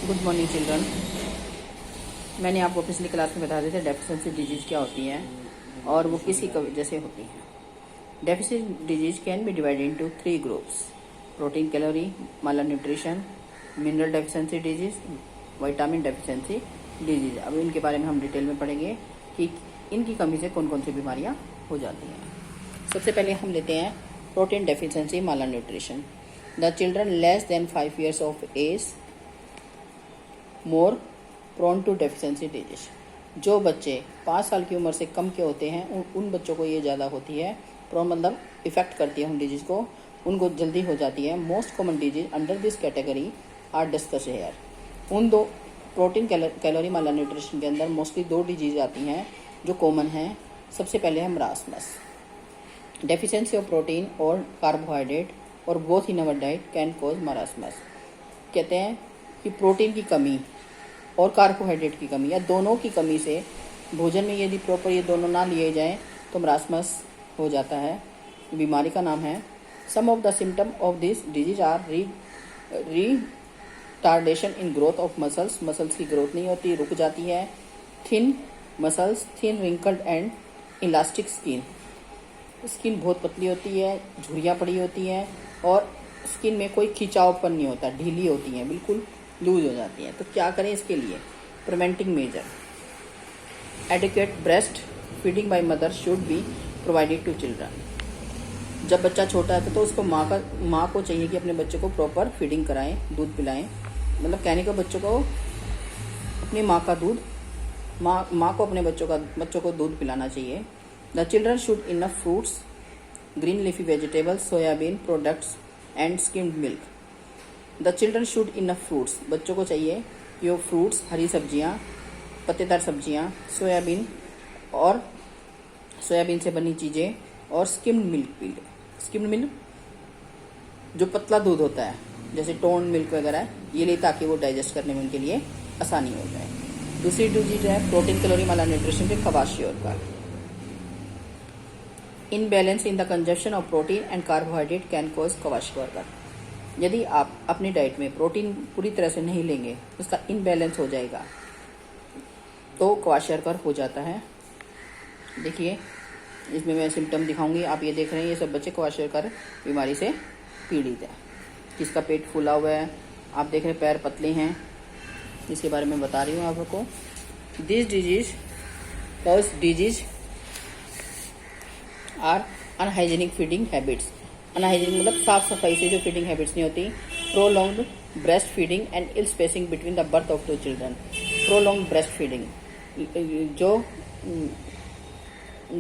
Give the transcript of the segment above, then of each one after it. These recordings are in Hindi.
Good morning children. मैंने आपको पिछली क्लास में बता दिया था डेफिशिएंसी डिजीज क्या होती है और वो किसकी वजह से होती है। Deficiency disease can be divided into 3 groups: protein, calorie, Mala nutrition, mineral deficiency disease, vitamin deficiency disease. अब इनके बारे में हम डिटेल में पढ़ेंगे कि इनकी कमी से कौन कौन सी बीमारियां हो जाती हैं। सबसे पहले हम लेते हैं protein deficiency malnutrition. The children less than 5 years of age more prone to deficiency disease. जो बच्चे 5 साल की उम्र से कम के होते हैं उन बच्चों को ये ज़्यादा होती है। प्रोन मतलब इफेक्ट करती है उन डिजीज को, उनको जल्दी हो जाती है। Most common disease under this category are discuss here. उन दो प्रोटीन कैलोरी माला न्यूट्रिशन के अंदर मोस्टली 2 डिजीज आती हैं जो कॉमन हैं। सबसे पहले है मरासमस। डेफिशिएंसी ऑफ प्रोटीन और कार्बोहाइड्रेट और both in our diet can cause marasmus. कहते हैं कि प्रोटीन की कमी और कार्बोहाइड्रेट की कमी या दोनों की कमी से भोजन में यदि प्रॉपर ये दोनों ना लिए जाएं तो मरासमस हो जाता है। बीमारी का नाम है। Some of the symptom of this disease are retardation in growth of muscles. Muscles की ग्रोथ नहीं होती, रुक जाती है। Thin muscles, thin wrinkled and elastic skin. Skin बहुत पतली होती है, झुर्रियाँ पड़ी होती हैं और स्किन में कोई खिंचावपन नहीं होता, ढीली होती हैं, बिल्कुल लूज हो जाती हैं। तो क्या करें इसके लिए? Preventing measure: adequate breast feeding by mother should be provided to children. जब बच्चा छोटा है तो उसको माँ को चाहिए कि अपने बच्चे को प्रॉपर फीडिंग कराएं, दूध पिलाएं। मतलब कहने का बच्चों को अपनी माँ का दूध, माँ को अपने बच्चों को दूध पिलाना चाहिए। The children should enough fruits, green leafy vegetables, soybean products and skimmed milk. The children should enough fruits. बच्चों को चाहिए कि वो फ्रूट्स, हरी सब्जियाँ, पत्तेदार सब्जियाँ, सोयाबीन और सोयाबीन से बनी चीज़ें और स्किम्ड मिल्क पी ले। स्किम्ड मिल्क जो पतला दूध होता है, जैसे टोन मिल्क वगैरह, ये ले ताकि वो डाइजेस्ट करने में उनके लिए आसानी हो जाए। दूसरी डिजीज है प्रोटीन कैलोरी माला न्यूट्रिशन के खवाशियोर का। Imbalance in the consumption of protein and carbohydrate can cause kwashiorkor. यदि आप अपनी डाइट में प्रोटीन पूरी तरह से नहीं लेंगे, उसका इनबैलेंस हो जाएगा तो क्वाशियोर हो जाता है। देखिए इसमें मैं सिम्टम दिखाऊंगी, आप ये देख रहे हैं, ये सब बच्चे क्वाशियोर बीमारी से पीड़ित है। किसका पेट फूला हुआ है, आप देख रहे हैं पैर पतले हैं, इसके बारे में बता रही हूँ आपको। This disease are unhygienic feeding habits. Unhygienic मतलब साफ सफाई से जो फीडिंग हैबिट्स नहीं होती। Prolonged breast feeding and ill spacing between the birth of 2 children. Prolonged breast feeding,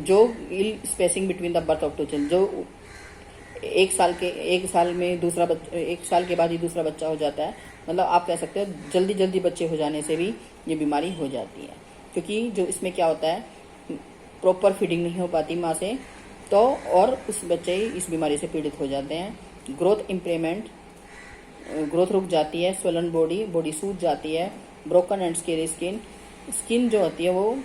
जो ill spacing between the birth of 2 children, जो एक साल के बाद ही दूसरा बच्चा हो जाता है। मतलब आप कह सकते हो जल्दी बच्चे हो जाने से भी ये बीमारी हो जाती है, क्योंकि जो इसमें क्या होता है, प्रॉपर फीडिंग नहीं हो पाती माँ से, तो और उस बच्चे इस बीमारी से पीड़ित हो जाते हैं। ग्रोथ इम्प्रेवमेंट, ग्रोथ रुक जाती है। स्वेलन बॉडी सूज जाती है। ब्रोकन एंड स्केरी स्किन जो होती है वो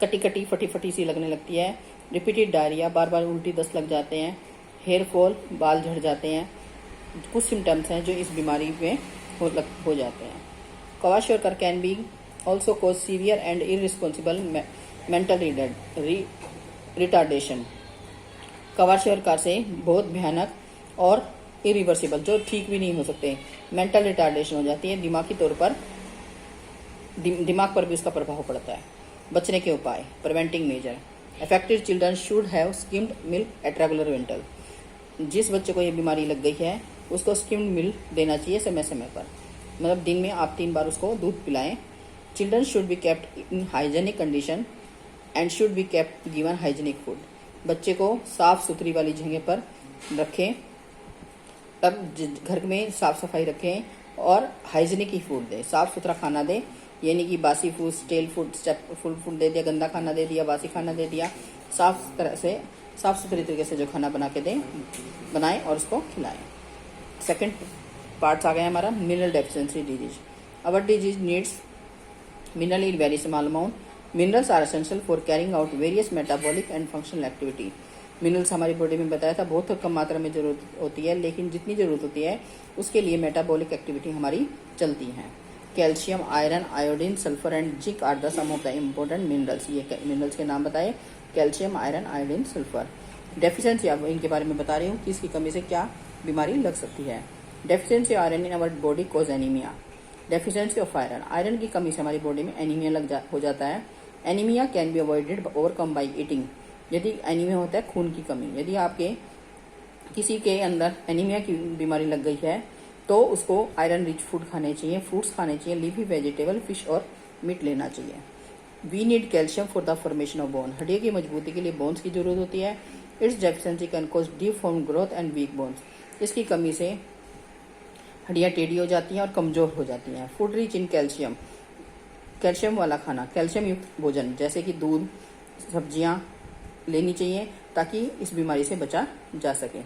कटी फटी सी लगने लगती है। रिपीटेड डायरिया, बार उल्टी दस्त लग जाते हैं। हेयर फॉल, बाल झड़ जाते हैं। कुछ सिम्टम्स हैं जो इस बीमारी में हो जाते हैं। Kwashiorkor can be also cause severe and irresponsible mental retardation. Kwashiorkor से बहुत भयानक और इरिवर्सिबल, जो ठीक भी नहीं हो सकते, मेंटल रिटार्डेशन हो जाती है। दिमागी तौर पर दिमाग पर भी उसका प्रभाव पड़ता है। बचने के उपाय: preventing measure: affected children should have skimmed milk at regular interval. जिस बच्चे को ये बीमारी लग गई है उसको स्किम्ड मिल्क देना चाहिए समय समय पर, मतलब दिन में आप 3 बार उसको दूध पिलाएं। Children should be kept in hygienic condition and should be kept given hygienic food. बच्चे को साफ सुथरी वाली जगह पर रखें, तब घर में साफ सफाई रखें और हाइजेनिक ही फूड दें, साफ सुथरा खाना दें। यानी कि बासी फूड, स्टेल फूड दे दिया, गंदा खाना दे दिया, बासी खाना दे दिया। साफ सुथरी तरीके से जो खाना बनाएं और उसको खिलाएं। सेकंड पार्ट्स आ गया हमारा mineral deficiency disease. Our disease needs mineral in very small amount. Minerals are essential for carrying out various metabolic and functional activity. Minerals हमारी बॉडी में बताया था बहुत कम मात्रा में जरूरत होती है, लेकिन जितनी जरूरत होती है उसके लिए मेटाबॉलिक एक्टिविटी हमारी चलती हैं। Calcium, iron, iodine, sulphur and zinc are the some of the important minerals. ये मिनरल्स के नाम बताए, calcium, iron, iodine, sulphur. Deficiency आप इनके बारे में बता रही हूँ कि इसकी कमी से क्या बीमारी लग सकती है। Deficiency iron in our body cause anaemia. Deficiency of iron, iron की कमी से हमारी बॉडी में एनीमिया हो जाता है। Anaemia can be avoided overcome by eating. यदि एनीमिया होता है खून की कमी, यदि आपके किसी के अंदर एनीमिया की बीमारी लग गई है तो उसको आयरन रिच फूड खाने चाहिए, फ्रूट्स खाने चाहिए, लीफी वेजिटेबल, फिश और मीट लेना चाहिए। We need calcium for the formation of bone. हड्डियों की मजबूती के लिए बोन्स की जरूरत होती है। Its deficiency can cause deform growth and weak bones. इसकी कमी से हड्डियां टेढ़ी हो जाती हैं और कमजोर हो जाती हैं। Food rich in calcium, calcium वाला खाना, कैल्शियम युक्त भोजन जैसे कि दूध, सब्जियां लेनी चाहिए ताकि इस बीमारी से बचा जा सके।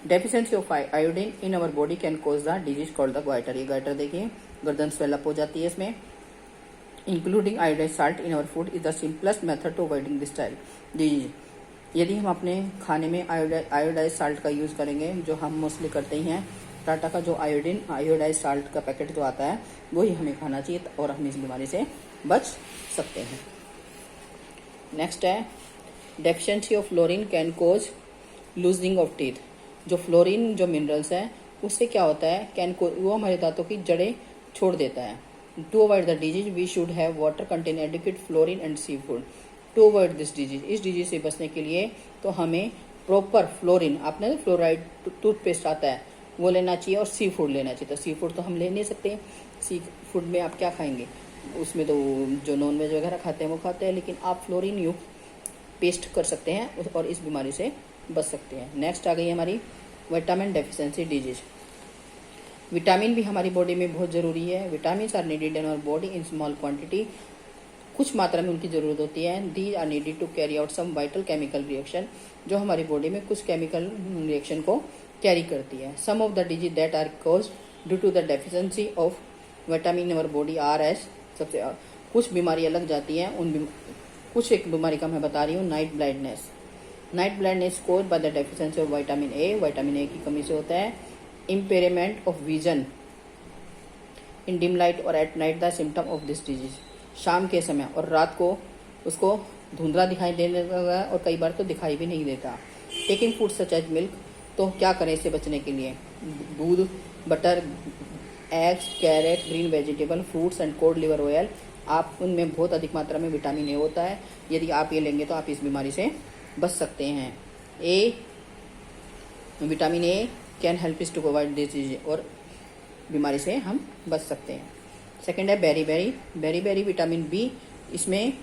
Deficiency of iodine in our body can cause the disease called the goitre. ये गोइटर देखिए, गर्दन स्वेलअप हो जाती है इसमें। Including iodise salt in our food is the simplest method to avoiding this type disease. यदि हम अपने खाने में आयोडाइज साल्ट का यूज करेंगे, जो हम मोस्टली करते ही हैं, टाटा का जो आयोडाइज साल्ट का पैकेट जो आता है वही हमें खाना चाहिए और हम इस बीमारी से बच सकते हैं। नेक्स्ट है deficiency of fluorine can cause loosening of teeth. जो फ्लोरीन जो मिनरल्स है उससे क्या होता है, वो हमारे दांतों की जड़ें छोड़ देता है। To avoid the disease we should have water contain adequate fluorine and sea food. To avoid this disease, इस डिजीज से बचने के लिए तो हमें प्रॉपर फ्लोरीन, आपने फ्लोराइड टूथपेस्ट आता है वो लेना चाहिए और सी फूड लेना चाहिए। तो सी फूड तो हम ले नहीं सकते, सी फूड में आप क्या खाएंगे, उसमें तो जो नॉन वेज वगैरह खाते हैं वो खाते हैं, लेकिन आप फ्लोरीन युक्त पेस्ट कर सकते हैं और इस बीमारी से बच सकते हैं। नेक्स्ट आ गई हमारी विटामिन डेफिशिएंसी डिजीज। विटामिन भी हमारी बॉडी में बहुत ज़रूरी है। Vitamin are needed in our body in small quantity, कुछ मात्रा में उनकी ज़रूरत होती है। These are needed to carry out some vital chemical reaction, जो हमारी बॉडी में कुछ केमिकल रिएक्शन को कैरी करती है। Some of the disease that are cause due to the deficiency of vitamin in our body are as, सबसे कुछ बीमारियाँ लग जाती हैं, कुछ एक बीमारी का मैं बता रही हूँ, night blindness. Night blindness cause by the deficiency of vitamin A, vitamin A की कमी से होता है। Impairment of vision in dim light और at night the symptom of this disease. शाम के समय और रात को उसको धुंधला दिखाई देने लगा और कई बार तो दिखाई भी नहीं देता। Taking food such as milk, तो क्या करें इससे बचने के लिए, दूध, butter, eggs, carrot, green vegetable, fruits and cod liver oil, आप उनमें बहुत अधिक मात्रा में विटामिन ए होता है। यदि आप ये लेंगे तो आप इस बीमारी से बच सकते हैं। Vitamin A can help us to avoid this disease, और बीमारी से हम बच सकते हैं। सेकेंड है बेरी बेरी विटामिन बी, इसमें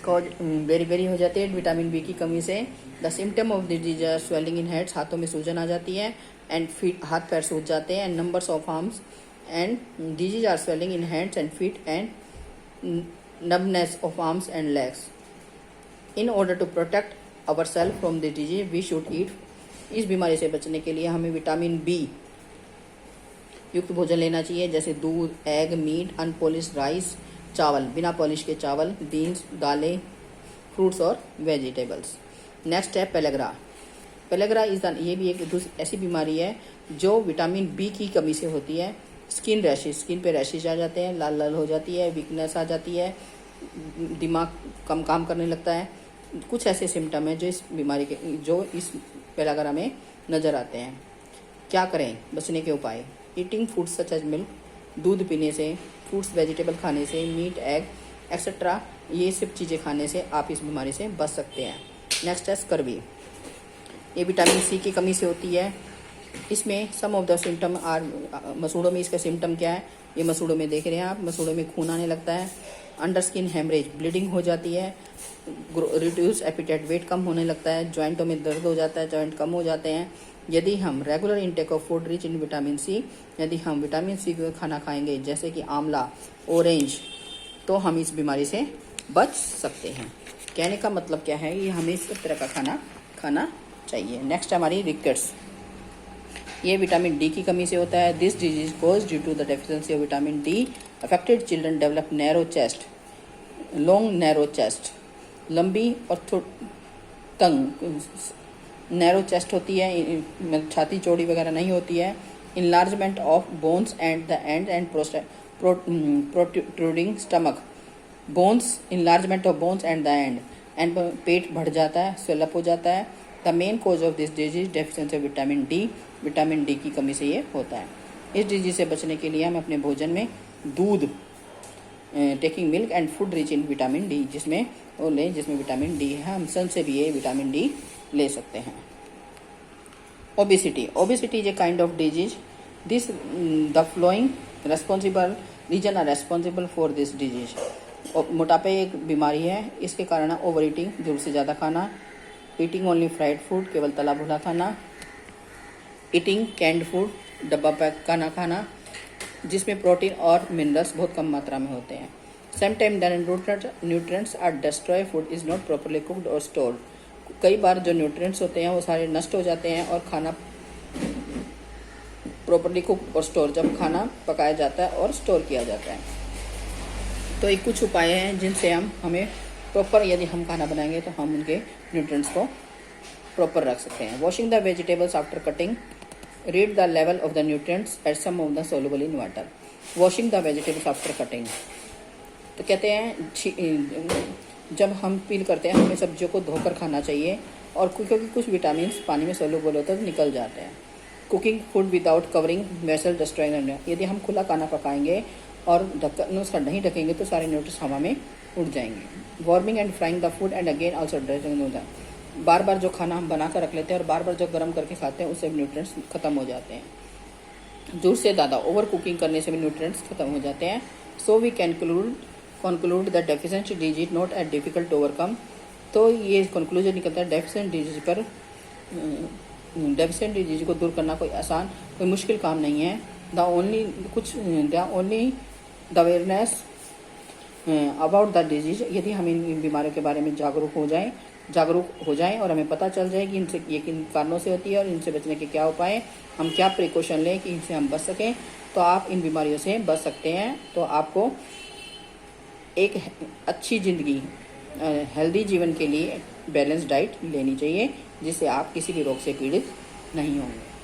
बेरी हो जाते हैं विटामिन बी की कमी से। The symptom of this disease are swelling in hands, हाथों में सूजन आ जाती है, एंड फीट, हाथ पैर सूज जाते हैं, and numbness of arms and disease are swelling in hands and feet and numbness of arms and legs. In order to protect ourselves from the disease, we should eat. इस बीमारी से बचने के लिए हमें विटामिन बी युक्त भोजन लेना चाहिए, जैसे दूध, एग, मीट, अनपॉलिश राइस, चावल, बिना पॉलिश के चावल, बीन्स, दालें, फ्रूट्स और वेजिटेबल्स। नेक्स्ट है पेलेग्रा। पेलेग्रा ये भी एक ऐसी बीमारी है जो विटामिन बी की कमी से होती है। स्किन रैशेज, स्किन पे रैशेज आ जाते हैं, लाल लाल हो जाती है, वीकनेस आ जाती है, दिमाग कम काम करने लगता है। कुछ ऐसे सिम्टम हैं जो इस बीमारी के, जो इस पेलाग्रा में नज़र आते हैं। क्या करें बचने के उपाय, eating food such as milk, दूध पीने से, फ्रूट्स वेजिटेबल खाने से, मीट, एग एक्सेट्रा, ये सब चीज़ें खाने से आप इस बीमारी से बच सकते हैं। नेक्स्ट है स्कर्वी। ये विटामिन सी की कमी से होती है। इसमें सम ऑफ द सिम्टम आर, मसूड़ों में इसका सिम्टम क्या है, ये मसूड़ों में देख रहे हैं आप, मसूड़ों में खून आने लगता है, अंडर स्किन हेमरेज, ब्लीडिंग हो जाती है, रिड्यूस एपिटाइट, वेट कम होने लगता है, जॉइंटों में दर्द हो जाता है, जॉइंट कम हो जाते हैं। यदि हम regular intake of food rich in vitamin C, यदि हम विटामिन सी का खाना खाएंगे जैसे कि आंवला, ऑरेंज, तो हम इस बीमारी से बच सकते हैं। कहने का मतलब क्या है, ये हमें इस तरह का खाना खाना चाहिए। नेक्स्ट हमारी रिकेट्स। ये विटामिन डी की कमी से होता है। This disease cause due to the deficiency of vitamin D. Affected children develop narrow chest, long narrow chest, लंबी और तंग नैरो चेस्ट होती है, छाती चौड़ी वगैरह नहीं होती है। Enlargement of bones and the and protruding stomach, bones, enlargement of bones and the and पेट बढ़ जाता है, स्वेलअप हो जाता है। The main cause of this disease deficiency of vitamin D की कमी से ये होता है। इस डिजीज से बचने के लिए हम अपने भोजन में दूध, taking milk and food rich in vitamin D जिसमें विटामिन डी है, हम सन से भी ये विटामिन डी ले सकते हैं। Obesity is a kind of disease. This the following responsible reason are responsible for this disease. मोटापा एक बीमारी है, इसके कारण ओवर ईटिंग, जरूरत से ज़्यादा खाना, ईटिंग ओनली फ्राइड फूड, केवल तला भुना खाना, ईटिंग कैंड फूड, डब्बा पैक खाना खाना जिसमें प्रोटीन और मिनरल्स बहुत कम मात्रा में होते हैं। Sometime the nutrients are destroy, food is not properly cooked और स्टोर्ड। कई बार जो न्यूट्रिएंट्स होते हैं वो सारे नष्ट हो जाते हैं और खाना प्रॉपर्ली कुक और स्टोर, जब खाना पकाया जाता है और स्टोर किया जाता है। तो ये कुछ उपाय हैं जिनसे हमें प्रॉपर, यदि हम खाना बनाएंगे तो हम उनके न्यूट्रिएंट्स को प्रॉपर रख सकते हैं। Washing the vegetables after cutting, read the level of the nutrients at some of the soluble in water. Washing the vegetables after cutting, तो कहते हैं जब हम पील करते हैं हमें सब्जियों को धोकर खाना चाहिए, और क्योंकि कुछ विटामिन पानी में सोलुबल होते हैं तो निकल जाते हैं। Cooking food without covering vessel destroying, यदि हम खुला खाना पकाएंगे और ढक्कन उसका नहीं ढकेंगे तो सारे न्यूट्रिएंट्स हवा में उड़ जाएंगे। Warming and frying the food and again also dressing, बार बार जो खाना हम बना कर रख लेते हैं और बार बार जो गर्म करके खाते हैं उससे न्यूट्रिएंट्स खत्म हो जाते हैं। जरूरत से ज़्यादा ओवर कुकिंग करने से भी न्यूट्रिएंट्स खत्म हो जाते हैं। So we can conclude that deficient disease not as difficult to overcome। तो ये कंक्लूजन निकलता है डेफिशिएंट डिजीज को दूर करना कोई मुश्किल काम नहीं है। The only the awareness about the disease, यदि हम इन बीमारियों के बारे में जागरूक हो जाएं और हमें पता चल जाए कि इनसे ये किन कारणों से होती है और इनसे बचने के क्या उपाय, हम क्या प्रिकॉशन लें कि इनसे हम बच सकें, तो आप इन बीमारियों से बच सकते हैं। तो आपको एक अच्छी ज़िंदगी, हेल्दी जीवन के लिए बैलेंस डाइट लेनी चाहिए जिससे आप किसी भी रोग से पीड़ित नहीं होंगे।